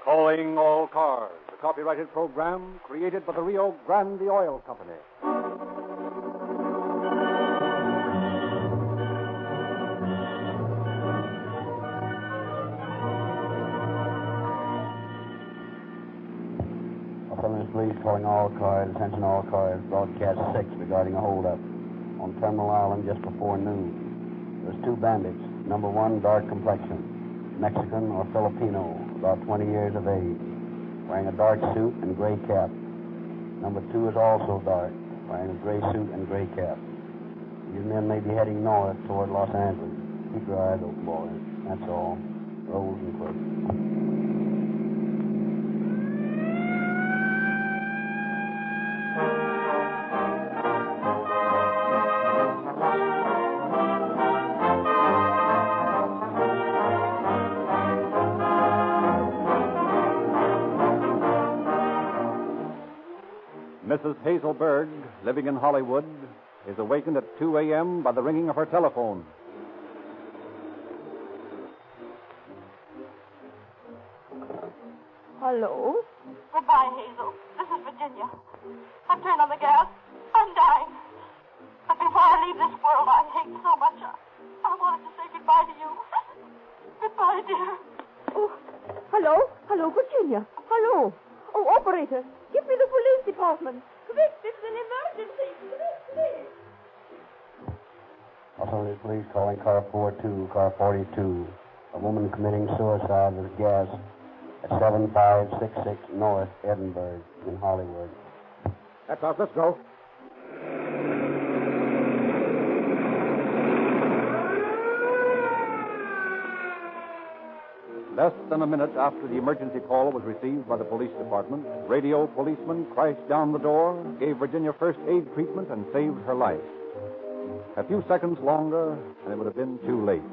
Towing All Cars, a copyrighted program created by the Rio Grande Oil Company. Los Angeles Police calling all cars, attention all cars, broadcast 6 regarding a holdup on Terminal Island just before noon. There's 2 bandits. Number 1, dark complexion, Mexican or Filipino, about 20 years of age, wearing a dark suit and gray cap. Number 2 is also dark, wearing a gray suit and gray cap. These men may be heading north toward Los Angeles. Keep your eyes open, boys. That's all. Rolls and clerks. Mrs. Hazelberg, living in Hollywood, is awakened at 2 a.m. by the ringing of her telephone. Hello? Goodbye, Hazel. This is Virginia. I've turned on the gas. I'm dying. But before I leave this world I hate so much, I wanted to say goodbye to you. Goodbye, dear. Oh, hello? Hello, Virginia. Hello. Oh, operator, give me the police department. Quick, this is an emergency. Quick. Los Angeles Police calling car 42, car 42. A woman committing suicide with gas at 7566 North Edinburgh in Hollywood. That's us. Let's go. Less than a minute after the emergency call was received by the police department, radio policemen crashed down the door, gave Virginia first aid treatment, and saved her life. A few seconds longer, and it would have been too late.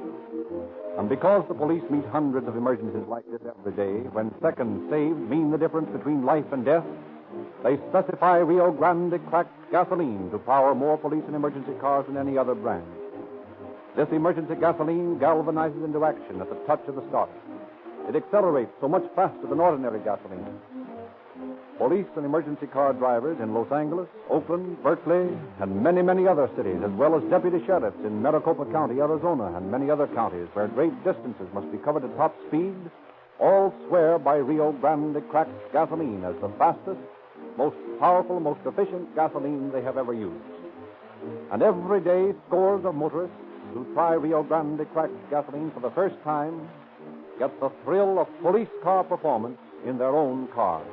And because the police meet hundreds of emergencies like this every day, when seconds saved mean the difference between life and death, they specify Rio Grande cracked gasoline to power more police and emergency cars than any other brand. This emergency gasoline galvanizes into action at the touch of the start. It accelerates so much faster than ordinary gasoline. Police and emergency car drivers in Los Angeles, Oakland, Berkeley, and many, many other cities, as well as deputy sheriffs in Maricopa County, Arizona, and many other counties where great distances must be covered at top speed, all swear by Rio Grande cracked gasoline as the fastest, most powerful, most efficient gasoline they have ever used. And every day, scores of motorists who try Rio Grande cracked gasoline for the first time get the thrill of police car performance in their own cars.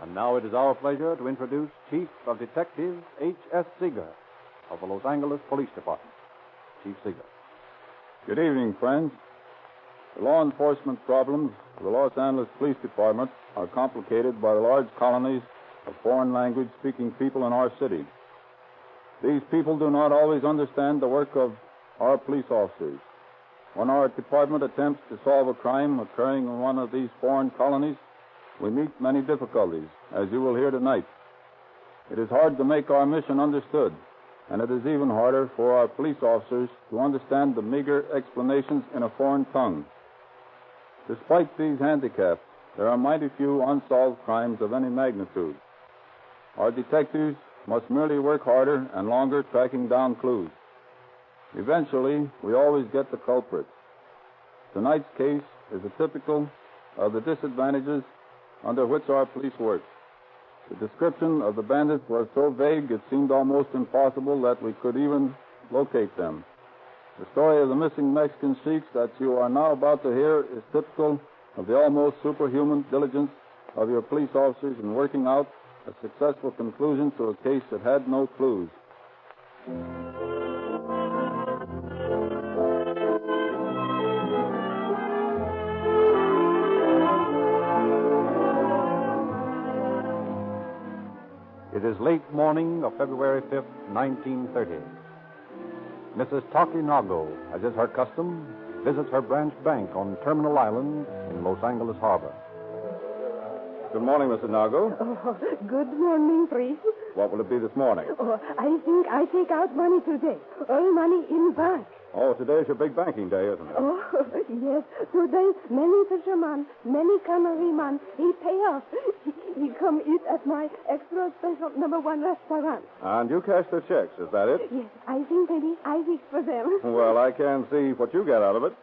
And now it is our pleasure to introduce Chief of Detectives H.S. Seeger of the Los Angeles Police Department. Chief Seeger. Good evening, friends. The law enforcement problems of the Los Angeles Police Department are complicated by the large colonies of foreign language-speaking people in our city. These people do not always understand the work of our police officers. When our department attempts to solve a crime occurring in one of these foreign colonies, we meet many difficulties, as you will hear tonight. It is hard to make our mission understood, and it is even harder for our police officers to understand the meager explanations in a foreign tongue. Despite these handicaps, there are mighty few unsolved crimes of any magnitude. Our detectives must merely work harder and longer tracking down clues. Eventually, we always get the culprits. Tonight's case is a typical of the disadvantages under which our police work. The description of the bandits was so vague it seemed almost impossible that we could even locate them. The story of the missing Mexican sheiks that you are now about to hear is typical of the almost superhuman diligence of your police officers in working out a successful conclusion to a case that had no clues. It is late morning of February 5th, 1930. Mrs. Taki Nago, as is her custom, visits her branch bank on Terminal Island in Los Angeles Harbor. Good morning, Mr. Nago. Oh, good morning, priest. What will it be this morning? Oh, I think I take out money today. All money in bank. Oh, today's your big banking day, isn't it? Oh, yes. Today, many fishermen, many cannerymen, he pay off. He come eat at my extra special #1 restaurant. And you cash their checks, is that it? Yes, I think maybe I fix for them. Well, I can't see what you get out of it.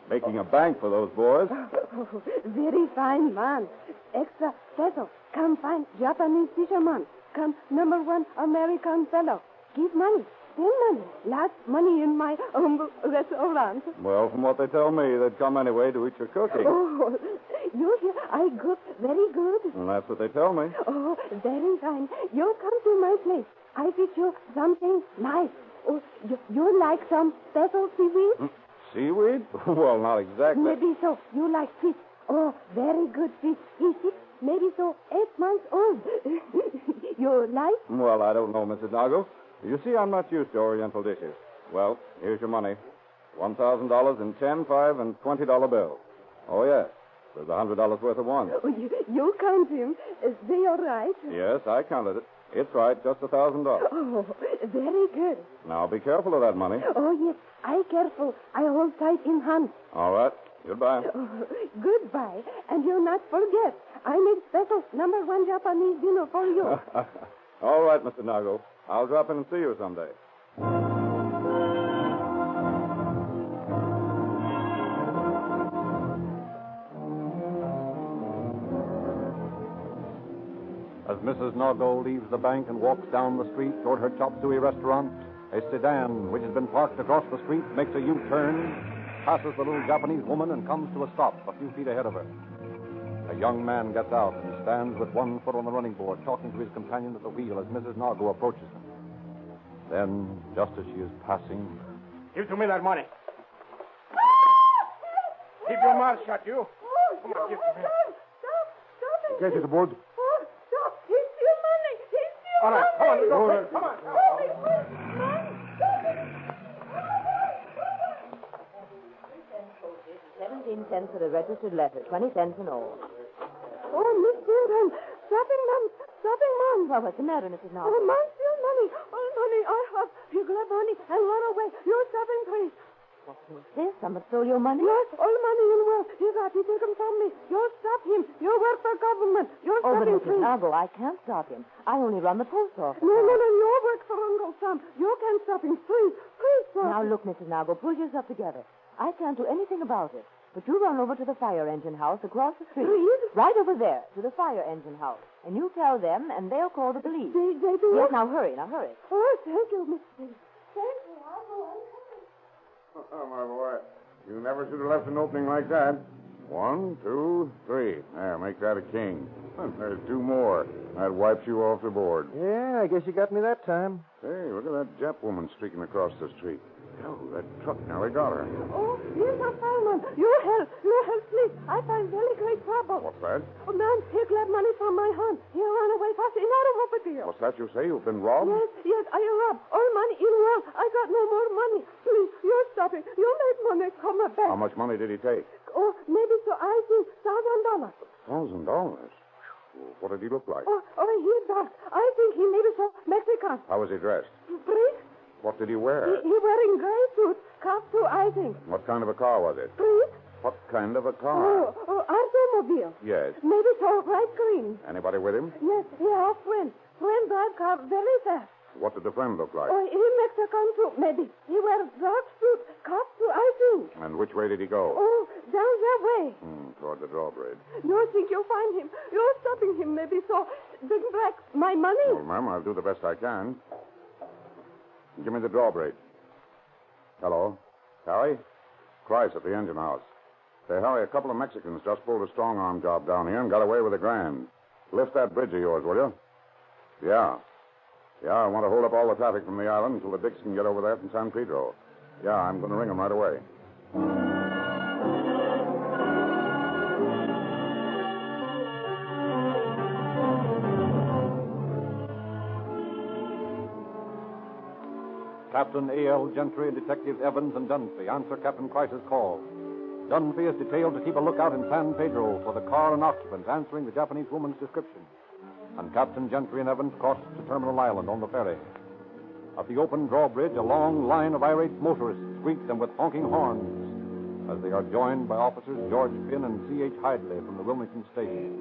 Making a bank for those boys. Oh, very fine man. Extra special. Come find Japanese fisherman. Come #1 American fellow. Give money. Spend money. Lots money in my humble restaurant. Well, from what they tell me, they'd come anyway to eat your cooking. Oh, you hear? I cook very good. And that's what they tell me. Oh, very fine. You come to my place. I fix you something nice. Oh, you like some special seaweed? Seaweed? Well, not exactly. Maybe so. You like fish. Oh, very good fish. He's 6, maybe so 8 months old. You like? Well, I don't know, Mrs. Nago. You see, I'm not used to Oriental dishes. Well, here's your money. $1,000 in 10, 5, and $20 bills. Oh, yes. There's $100 worth of ones. Oh, you count him. Is they all right? Yes, I counted it. It's right, just $1,000. Oh, very good. Now, be careful of that money. Oh, yes. I careful. I hold tight in hand. All right. Goodbye. Oh, goodbye. And you not forget, I made special #1 Japanese dinner for you. All right, Mr. Nago. I'll drop in and see you someday. As Mrs. Nago leaves the bank and walks down the street toward her chop suey restaurant, a sedan, which has been parked across the street, makes a U-turn, passes the little Japanese woman, and comes to a stop a few feet ahead of her. A young man gets out and stands with one foot on the running board, talking to his companion at the wheel as Mrs. Nago approaches him. Then, just as she is passing... Give to me that money. Keep your mouth shut, you. Come on, give it to me. Stop. Get it aboard. Oh, stop. He steal money. He steal All right, come on, money. go ahead. Come on. Man, stop it. 17 cents for the registered letter, 20 cents in all. Oh, Miss Children, stopping man. Well, what's the matter, Mrs. Nago? Oh, man, steal money. All money I have. You grab money and run away. You're stopping, please. What's this? Someone stole your money? Yes, all money in wealth. He got. He took him from me. You stop him. You work for government. You're Oh, but stopping, Mrs. please. Nago, I can't stop him. I only run the post office. No, you work for Uncle Sam. You can't stop him. Please, sir. Now, look, Mrs. Nago, pull yourself together. I can't do anything about it. But you run over to the fire engine house across the street. Please? Right over there, to the fire engine house. And you tell them, and they'll call the police. They do. Yes, now hurry. Oh, thank you, Miss Pig. Thank you. I'll go. Oh, my boy. You never should have left an opening like that. 1, 2, 3. There, make that a king. There's 2 more. That wipes you off the board. Yeah, I guess you got me that time. Hey, look at that Jap woman streaking across the street. Oh, that truck nearly got her. Oh, here's a fireman. You help, please. I find very great trouble. What's that? Oh, man, he grabbed money from my hand. He ran away fast in automobile. What's that you say? You've been robbed? Yes, I robbed. All money in wealth. I got no more money. Please, you're stopping. You make money come back. How much money did he take? Oh, maybe so. I think $1,000. $1,000. What did he look like? Oh, he's dark. I think he maybe so Mexican. How was he dressed? Please? What did he wear? He wearing gray suit. Cuff too, I think. What kind of a car was it? Please? What kind of a car? Oh, automobile. Yes. Maybe so bright green. Anybody with him? Yes, he has friend. Friend drive car very fast. What did the friend look like? Oh, he Mexican too, maybe. He wears dark suit. Cuff too, I think. And which way did he go? Oh, down that way. Toward the drawbridge. You think you'll find him. You're stopping him, maybe so. Bring back my money. Well, ma'am, I'll do the best I can. Give me the drawbridge. Hello? Harry? Christ at the engine house. Say, Harry, a couple of Mexicans just pulled a strong-arm job down here and got away with $1,000. Lift that bridge of yours, will you? Yeah. Yeah, I want to hold up all the traffic from the island until the Dicks can get over there from San Pedro. Yeah, I'm going to ring them right away. Captain A.L. Gentry and Detectives Evans and Dunphy answer Captain Price's call. Dunphy is detailed to keep a lookout in San Pedro for the car and occupants answering the Japanese woman's description. And Captain Gentry and Evans cross to Terminal Island on the ferry. At the open drawbridge, a long line of irate motorists greet them with honking horns as they are joined by officers George Finn and C.H. Hidley from the Wilmington station.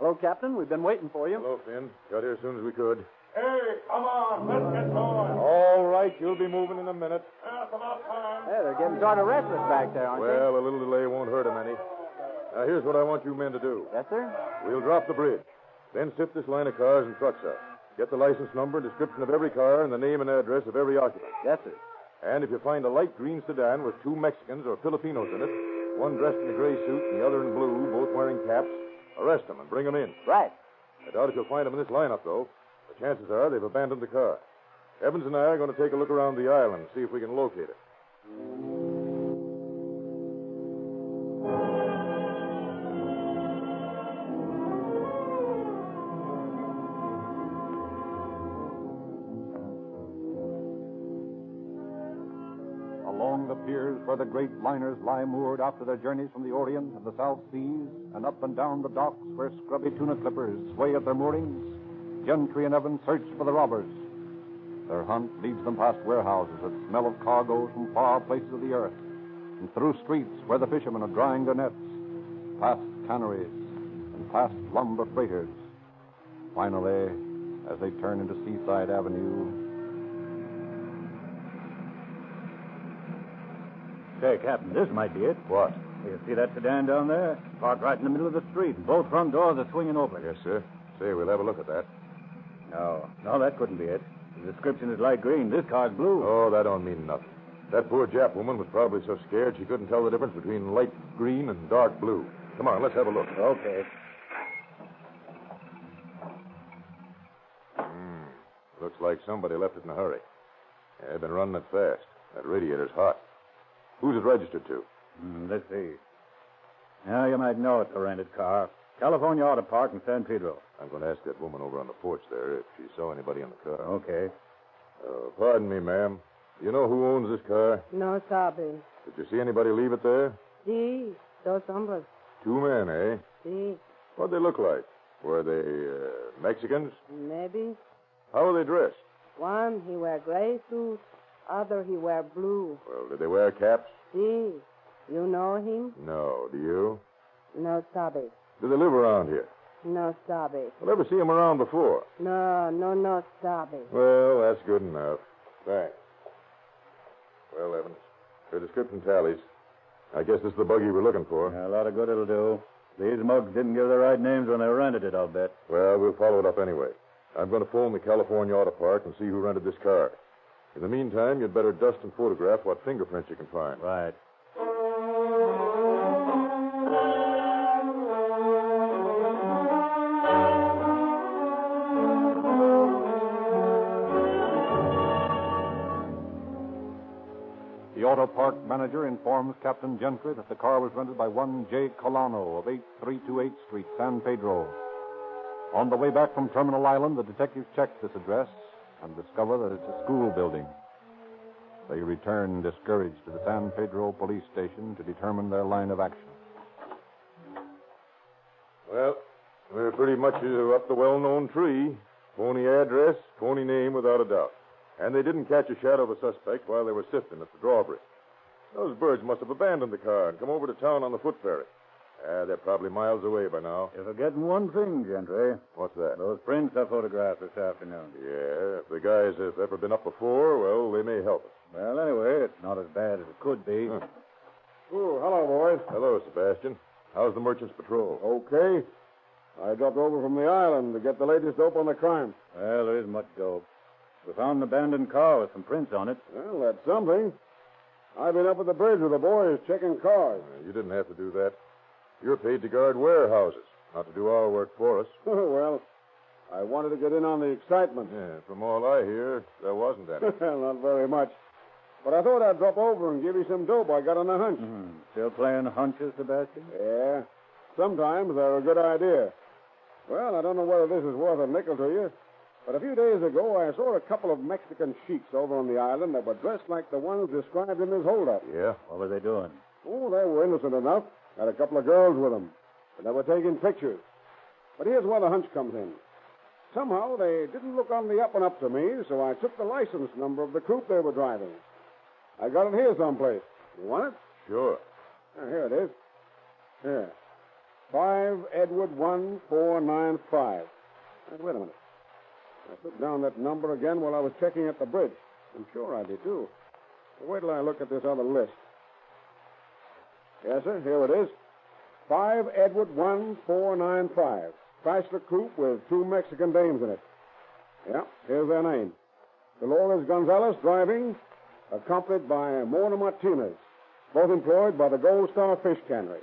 Hello, Captain. We've been waiting for you. Hello, Finn. Got here as soon as we could. Hey, come on. Let's get going. All right, you'll be moving in a minute. It's about time. Hey, they're getting sort of restless back there, aren't Well, a little delay won't hurt 'em any. Now, here's what I want you men to do. they? Yes, sir. We'll drop the bridge. Then sift this line of cars and trucks out. Get the license number, description of every car, and the name and address of every occupant. Yes, sir. And if you find a light green sedan with 2 Mexicans or Filipinos in it, one dressed in a gray suit and the other in blue, both wearing caps, arrest them and bring them in. Right. I doubt if you'll find them in this lineup, though. The chances are they've abandoned the car. Evans and I are going to take a look around the island and see if we can locate it. Along the piers where the great liners lie moored after their journeys from the Orient and the South Seas, and up and down the docks where scrubby tuna clippers sway at their moorings, Gentry and Evans search for the robbers. Their hunt leads them past warehouses that smell of cargoes from far places of the earth, and through streets where the fishermen are drying their nets, past canneries and past lumber freighters. Finally, as they turn into Seaside Avenue. Say, Captain, this might be it. What? You see that sedan down there? Parked right in the middle of the street. Both front doors are swinging open. Yes, sir. Say, we'll have a look at that. No, that couldn't be it. The description is light green. This car's blue. Oh, that don't mean nothing. That poor Jap woman was probably so scared she couldn't tell the difference between light green and dark blue. Come on, let's have a look. Okay. Looks like somebody left it in a hurry. Yeah, they've been running it fast. That radiator's hot. Who's it registered to? Let's see. Now, you might know it's a rented car. California Auto Park in San Pedro. I'm going to ask that woman over on the porch there if she saw anybody in the car. Okay. Pardon me, ma'am. You know who owns this car? No sabe. Did you see anybody leave it there? Sí, dos hombres. 2 men, eh? Sí, What'd they look like? Were they Mexicans? maybe. How were they dressed? One, he wear gray suit. Other, he wear blue. Well, did they wear caps? Sí. You know him? No. Do you? No sabe. Do they live around here? No sabe. Well, ever see them around before? No sabe. Well, that's good enough. Thanks. Well, Evans, her description tallies. I guess this is the buggy we're looking for. A lot of good it'll do. These mugs didn't give the right names when they rented it, I'll bet. Well, we'll follow it up anyway. I'm going to phone the California Auto Park and see who rented this car. In the meantime, you'd better dust and photograph what fingerprints you can find. Right. The auto park manager informs Captain Gentry that the car was rented by one J. Colano of 8328 Street, San Pedro. On the way back from Terminal Island, the detectives check this address and discover that it's a school building. They return discouraged to the San Pedro police station to determine their line of action. Well, we're pretty much up the well-known tree. Phony address, phony name without a doubt. And they didn't catch a shadow of a suspect while they were sifting at the drawbridge. Those birds must have abandoned the car and come over to town on the foot ferry. They're probably miles away by now. You're forgetting one thing, Gentry. What's that? Those prints I photographed this afternoon. Yeah, if the guys have ever been up before, well, they may help us. Well, anyway, it's not as bad as it could be. Huh. Oh, hello, boys. Hello, Sebastian. How's the Merchant's Patrol? Okay. I dropped over from the island to get the latest dope on the crime. Well, there isn't much dope. We found an abandoned car with some prints on it. Well, that's something. I've been up at the bridge with the boys checking cars. You didn't have to do that. You're paid to guard warehouses, not to do our work for us. Well, I wanted to get in on the excitement. Yeah, from all I hear, there wasn't any. Not very much. But I thought I'd drop over and give you some dope I got on a hunch. Still playing hunches, Sebastian? Yeah. Sometimes they're a good idea. Well, I don't know whether this is worth a nickel to you, but a few days ago I saw a couple of Mexican sheiks over on the island that were dressed like the ones described in this holdup. Yeah? What were they doing? Oh, they were innocent enough. Had a couple of girls with them. And they were taking pictures. But here's where the hunch comes in. Somehow they didn't look on the up and up to me, so I took the license number of the coupe they were driving. I got it here someplace. You want it? Sure. Here it is. Here. 5 Edward 1495. Wait a minute. I put down that number again while I was checking at the bridge. I'm sure I did, too. Wait till I look at this other list. Yes, sir, here it is. 5 Edward 1495. Chrysler coupe with 2 Mexican dames in it. Yeah, here's their name. Dolores Gonzalez driving, accompanied by Mona Martinez, both employed by the Gold Star Fish Cannery.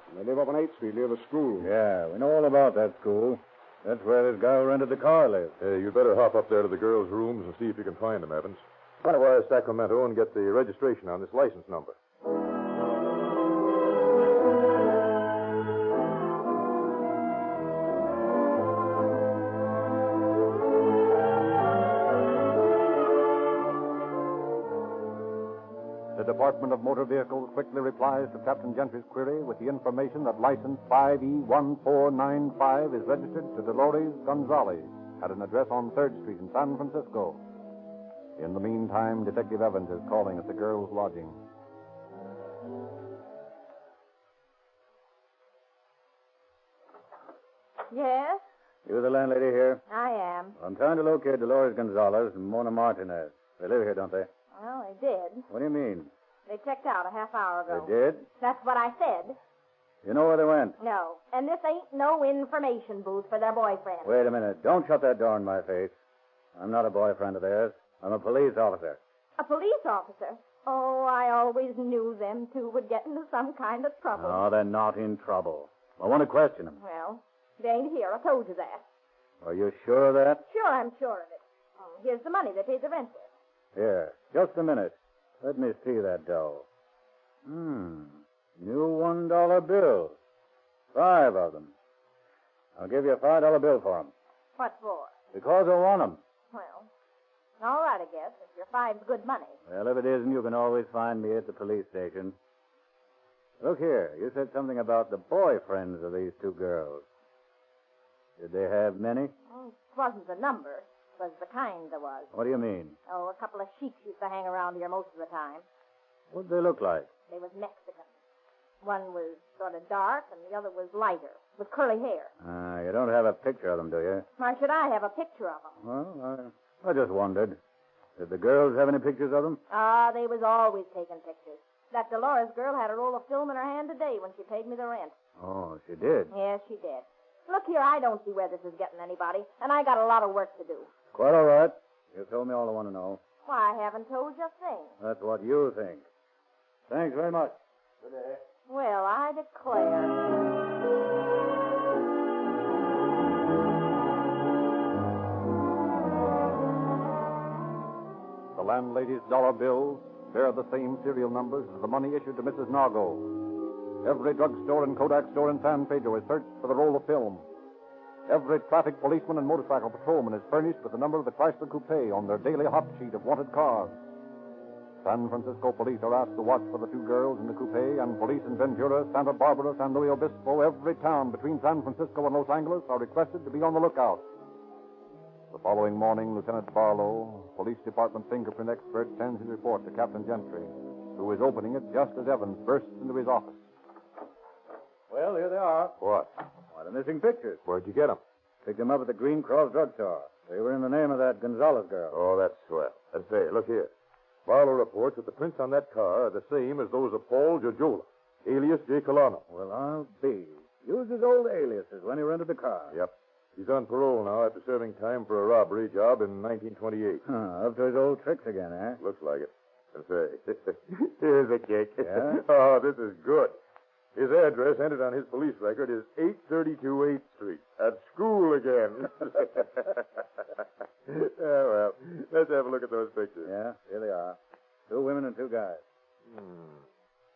And they live up on 8th Street near the school. Yeah, we know all about that school. That's where this guy who rented the car lives. Hey, you'd better hop up there to the girls' rooms and see if you can find them, Evans. Try to wire Sacramento and get the registration on this license number. The Department of Motor Vehicles quickly replies to Captain Gentry's query with the information that license 5E1495 is registered to Dolores Gonzalez at an address on 3rd Street in San Francisco. In the meantime, Detective Evans is calling at the girls' lodging. Yes, You the landlady here? I am. I'm trying to locate Dolores Gonzalez and Mona Martinez. They live here, don't they? Well, they did. What do you mean? They checked out a half hour ago. They did? That's what I said. You know where they went? No. And this ain't no information booth for their boyfriend. Wait a minute. Don't shut that door in my face. I'm not a boyfriend of theirs. I'm a police officer. A police officer? Oh, I always knew them two would get into some kind of trouble. No, they're not in trouble. I want to question them. Well, they ain't here. I told you that. Are you sure of that? Sure, I'm sure of it. Oh, here's the money they paid the rent with. Here, just a minute. Let me see that dough. New $1 bills. 5 of them. I'll give you a $5 bill for them. What for? Because I want them. Well, all right, I guess, if your 5's good money. Well, if it isn't, you can always find me at the police station. Look here, you said something about the boyfriends of these 2 girls. Did they have many? Oh, it wasn't the number. It was the kind there was. What do you mean? Oh, a couple of sheiks used to hang around here most of the time. What did they look like? They was Mexican. One was sort of dark, and the other was lighter, with curly hair. You don't have a picture of them, do you? Why should I have a picture of them? Well, I just wondered. Did the girls have any pictures of them? Ah, they was always taking pictures. That Dolores girl had a roll of film in her hand today when she paid me the rent. Oh, she did? Yes, she did. Look here, I don't see where this is getting anybody, and I got a lot of work to do. Quite all right. You told me all I want to know. Why, I haven't told you a thing. That's what you think. Thanks very much. Good day. Well, I declare. The landlady's dollar bills bear the same serial numbers as the money issued to Mrs. Nargo. Every drugstore and Kodak store in San Pedro is searched for the roll of film. Every traffic policeman and motorcycle patrolman is furnished with the number of the Chrysler Coupe on their daily hot sheet of wanted cars. San Francisco police are asked to watch for the 2 girls in the coupe, and police in Ventura, Santa Barbara, San Luis Obispo, every town between San Francisco and Los Angeles are requested to be on the lookout. The following morning, Lieutenant Barlow, police department fingerprint expert, sends his report to Captain Gentry, who is opening it just as Evans bursts into his office. Well, here they are. What? Why, the missing pictures. Where'd you get them? Picked them up at the Green Cross drugstore. They were in the name of that Gonzalez girl. Oh, that's swell. And say, look here. Barlow reports that the prints on that car are the same as those of Paul Jojola, alias J. Colano. Well, I'll be. Used his old aliases when he rented the car. Yep. He's on parole now after serving time for a robbery job in 1928. Up to his old tricks again, eh? Looks like it. And say, here's a kick. Yeah? Oh, this is good. His address entered on his police record is 832 8th Street. At school again. Well, let's have a look at those pictures. Yeah, here they are. 2 women and 2 guys.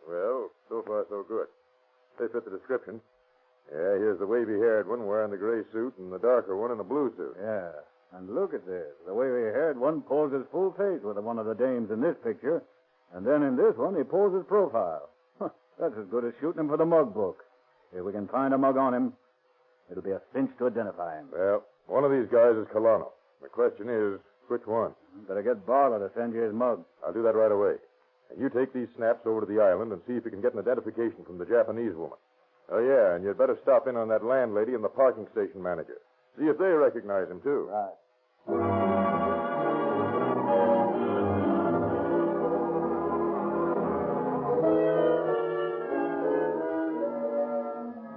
Well, so far so good. They fit the description. Yeah, here's the wavy-haired one wearing the gray suit and the darker one in the blue suit. Yeah. And look at this. The wavy-haired one poses full face with one of the dames in this picture. And then in this one, he poses profile. That's as good as shooting him for the mug book. If we can find a mug on him, it'll be a cinch to identify him. Well, one of these guys is Colano. The question is, which one? Better get Barlow to send you his mug. I'll do that right away. And you take these snaps over to the island and see if you can get an identification from the Japanese woman. Oh, yeah, and you'd better stop in on that landlady and the parking station manager. See if they recognize him, too. Right.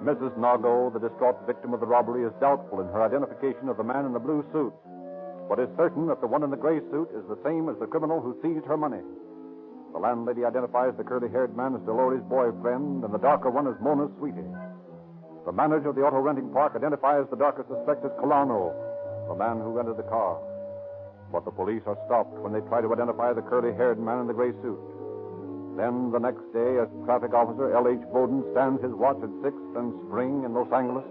Mrs. Nago, the distraught victim of the robbery, is doubtful in her identification of the man in the blue suit, but is certain that the one in the gray suit is the same as the criminal who seized her money. The landlady identifies the curly-haired man as Dolores' boyfriend, and the darker one as Mona's sweetie. The manager of the auto renting park identifies the darker suspect as Colano, the man who rented the car. But the police are stopped when they try to identify the curly-haired man in the gray suit. Then, the next day, as traffic officer L.H. Bowden stands his watch at 6th and Spring in Los Angeles.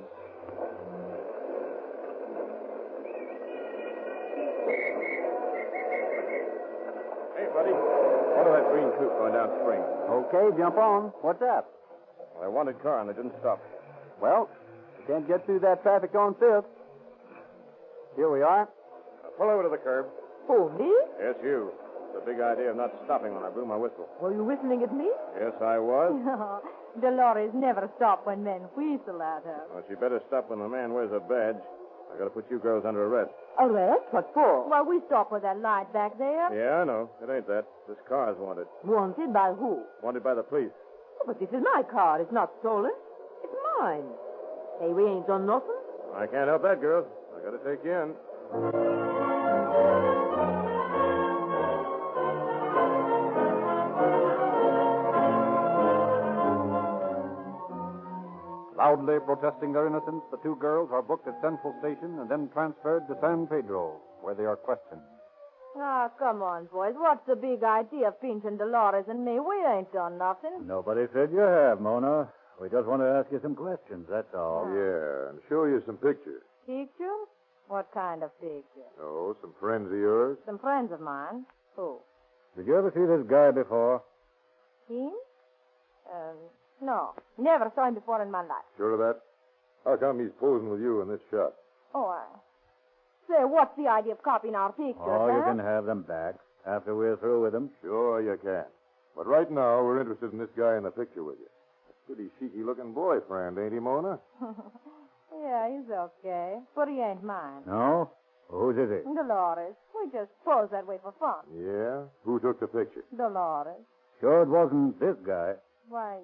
Hey, buddy. Order that green coupe going down Spring. Okay, jump on. What's up? I wanted car and they didn't stop. Well, you can't get through that traffic on 5th. Here we are. Pull over to the curb. Who, me? Yes, you. The big idea of not stopping when I blew my whistle. Were you whistling at me? Yes, I was. Dolores never stopped when men whistle at her. Well, she better stop when the man wears a badge. I gotta put you girls under arrest. Arrest? What for? Well, we stopped with that light back there. Yeah, I know. It ain't that. This car's wanted. Wanted by who? Wanted by the police. Oh, but this is my car. It's not stolen. It's mine. Hey, we ain't done nothing. I can't help that, girls. I gotta take you in. Loudly protesting their innocence, the two girls are booked at Central Station and then transferred to San Pedro, where they are questioned. Ah, come on, boys. What's the big idea of pinching Dolores and me? We ain't done nothing. Nobody said you have, Mona. We just want to ask you some questions, that's all. Yeah, and show you some pictures. Picture? What kind of picture? Oh, some friends of yours. Some friends of mine. Who? Did you ever see this guy before? Him? No. Never saw him before in my life. Sure of that? How come he's posing with you in this shot? Oh, Say, what's the idea of copying our pictures, Oh, you huh? can have them back after we're through with them. Sure you can. But right now, we're interested in this guy in the picture with you. A pretty cheeky-looking boyfriend, ain't he, Mona? Yeah, he's okay. But he ain't mine. No? Whose is it? Dolores. We just posed that way for fun. Yeah? Who took the picture? Dolores. Sure it wasn't this guy. Why,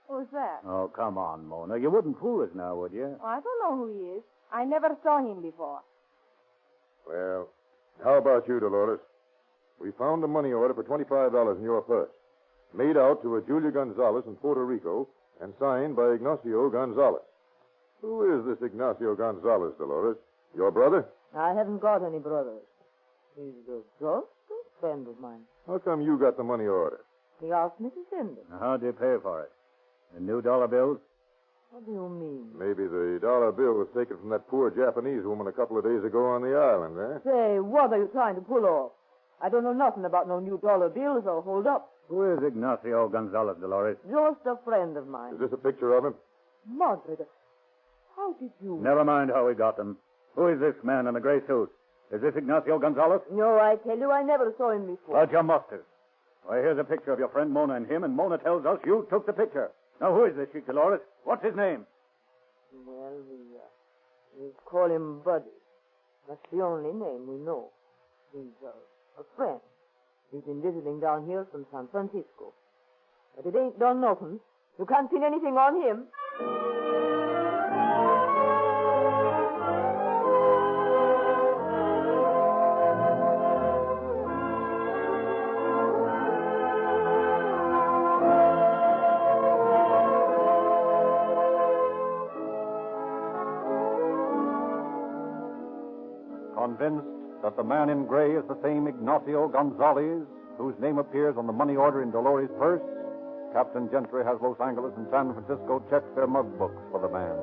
who's that? Oh, come on, Mona. You wouldn't fool us now, would you? I don't know who he is. I never saw him before. Well, how about you, Dolores? We found a money order for $25 in your purse, made out to a Julia Gonzalez in Puerto Rico and signed by Ignacio Gonzalez. Who is this Ignacio Gonzalez, Dolores? Your brother? I haven't got any brothers. He's just a friend of mine. How come you got the money order? He asked me to send it. How'd you pay for it? The new dollar bills? What do you mean? Maybe the dollar bill was taken from that poor Japanese woman a couple of days ago on the island, eh? Say, what are you trying to pull off? I don't know nothing about no new dollar bills or hold up. Who is Ignacio Gonzalez, Dolores? Just a friend of mine. Is this a picture of him? Madre, how did you... Never mind how we got them. Who is this man in the gray suit? Is this Ignacio Gonzalez? No, I tell you, I never saw him before. But you must have. Why, here's a picture of your friend Mona and him, and Mona tells us you took the picture. Now, who is this chick, Dolores? What's his name? Well, we call him Buddy. That's the only name we know. He's a friend. He's been visiting down here from San Francisco. But it ain't done nothing. You can't pin anything on him. Convinced that the man in gray is the same Ignacio Gonzalez, whose name appears on the money order in Dolores' purse, Captain Gentry has Los Angeles and San Francisco check their mug books for the man.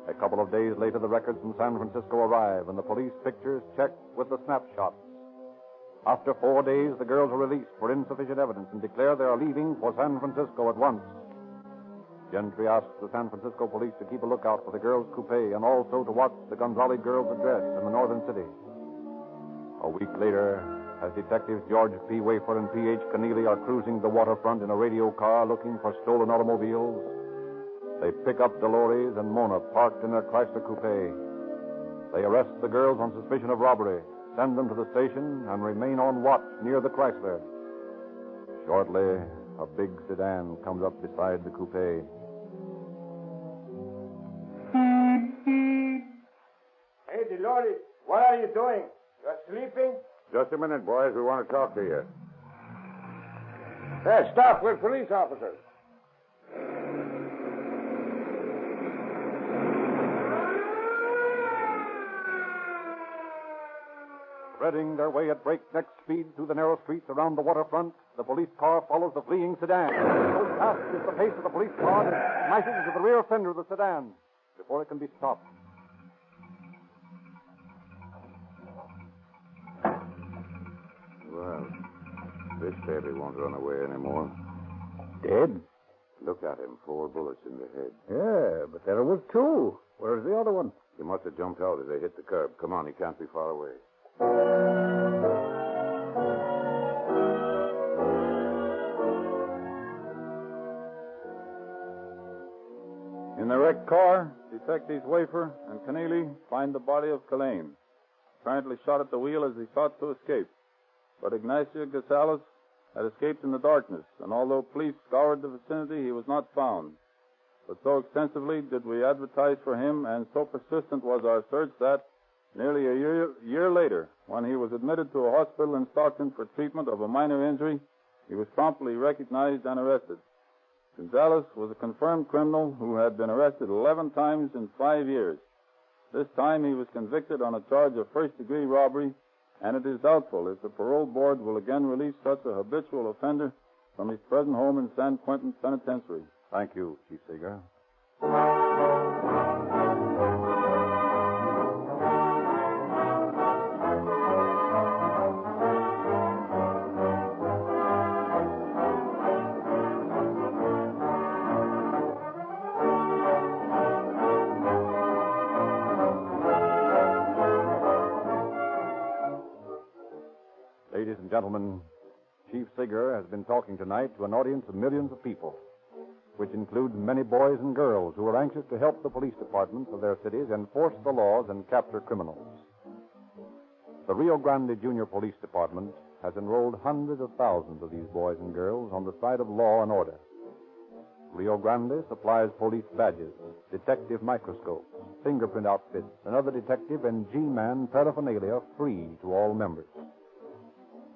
A couple of days later, the records from San Francisco arrive, and the police pictures checked with the snapshots. After 4 days, the girls are released for insufficient evidence and declare they are leaving for San Francisco at once. Gentry asks the San Francisco police to keep a lookout for the girls' coupe and also to watch the Gonzalez girls' address in the northern city. A week later, as Detectives George P. Wafer and P.H. Keneally are cruising the waterfront in a radio car looking for stolen automobiles, they pick up Dolores and Mona parked in their Chrysler coupe. They arrest the girls on suspicion of robbery, send them to the station, and remain on watch near the Chrysler. Shortly, a big sedan comes up beside the coupe. Hey, Dolores, what are you doing? You're sleeping? Just a minute, boys. We want to talk to you. Hey, stop. We're police officers. Threading their way at breakneck speed through the narrow streets around the waterfront, the police car follows the fleeing sedan. So fast is the pace of the police car that it smashes into the rear fender of the sedan before it can be stopped. Well, this baby won't run away anymore. Dead? Look at him. 4 bullets in the head. Yeah, but there was 2. Where's the other one? He must have jumped out as they hit the curb. Come on, he can't be far away. In the wrecked car, Detectives Wafer and Keneally find the body of Kalain, apparently shot at the wheel as he sought to escape. But Ignacio Gonzalez had escaped in the darkness, and although police scoured the vicinity, he was not found. But so extensively did we advertise for him, and so persistent was our search that, nearly a year later, when he was admitted to a hospital in Stockton for treatment of a minor injury, he was promptly recognized and arrested. Gonzalez was a confirmed criminal who had been arrested 11 times in 5 years. This time he was convicted on a charge of first-degree robbery, and it is doubtful if the parole board will again release such a habitual offender from his present home in San Quentin Penitentiary. Thank you, Chief Seeger. Ladies and gentlemen, Chief Seeger has been talking tonight to an audience of millions of people, which includes many boys and girls who are anxious to help the police departments of their cities enforce the laws and capture criminals. The Rio Grande Junior Police Department has enrolled hundreds of thousands of these boys and girls on the side of law and order. Rio Grande supplies police badges, detective microscopes, fingerprint outfits, and other detective and G-man paraphernalia free to all members.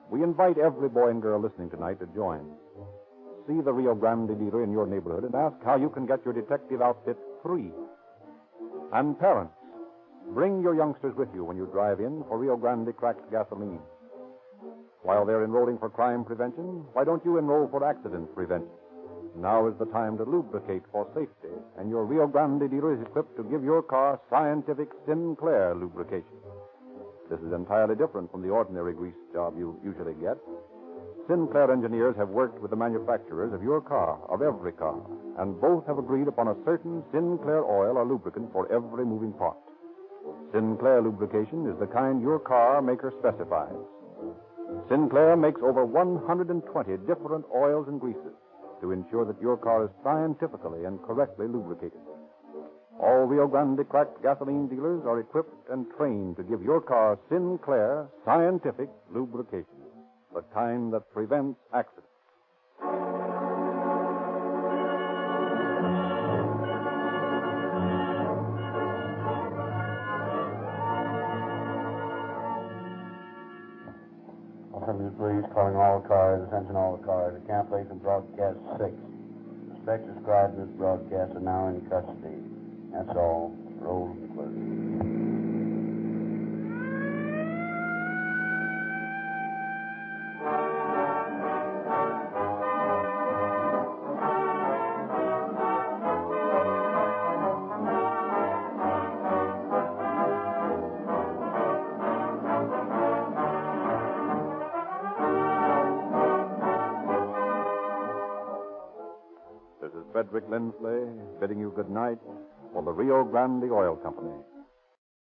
We invite every boy and girl listening tonight to join. See the Rio Grande dealer in your neighborhood and ask how you can get your detective outfit free. And parents, bring your youngsters with you when you drive in for Rio Grande cracked gasoline. While they're enrolling for crime prevention, why don't you enroll for accident prevention? Now is the time to lubricate for safety, and your Rio Grande dealer is equipped to give your car scientific Sinclair lubrication. This is entirely different from the ordinary grease job you usually get. Sinclair engineers have worked with the manufacturers of your car, of every car, and both have agreed upon a certain Sinclair oil or lubricant for every moving part. Sinclair lubrication is the kind your car maker specifies. Sinclair makes over 120 different oils and greases to ensure that your car is scientifically and correctly lubricated. All Rio Grande cracked gasoline dealers are equipped and trained to give your car Sinclair scientific lubrication, the kind that prevents accidents. Please, calling all cars, attention all cars. The cancellation broadcast 6. Suspects described in this broadcast are now in custody. That's all. Roll clear. This is Frederick Lindsley bidding you good night for the Rio Grande Oil Company.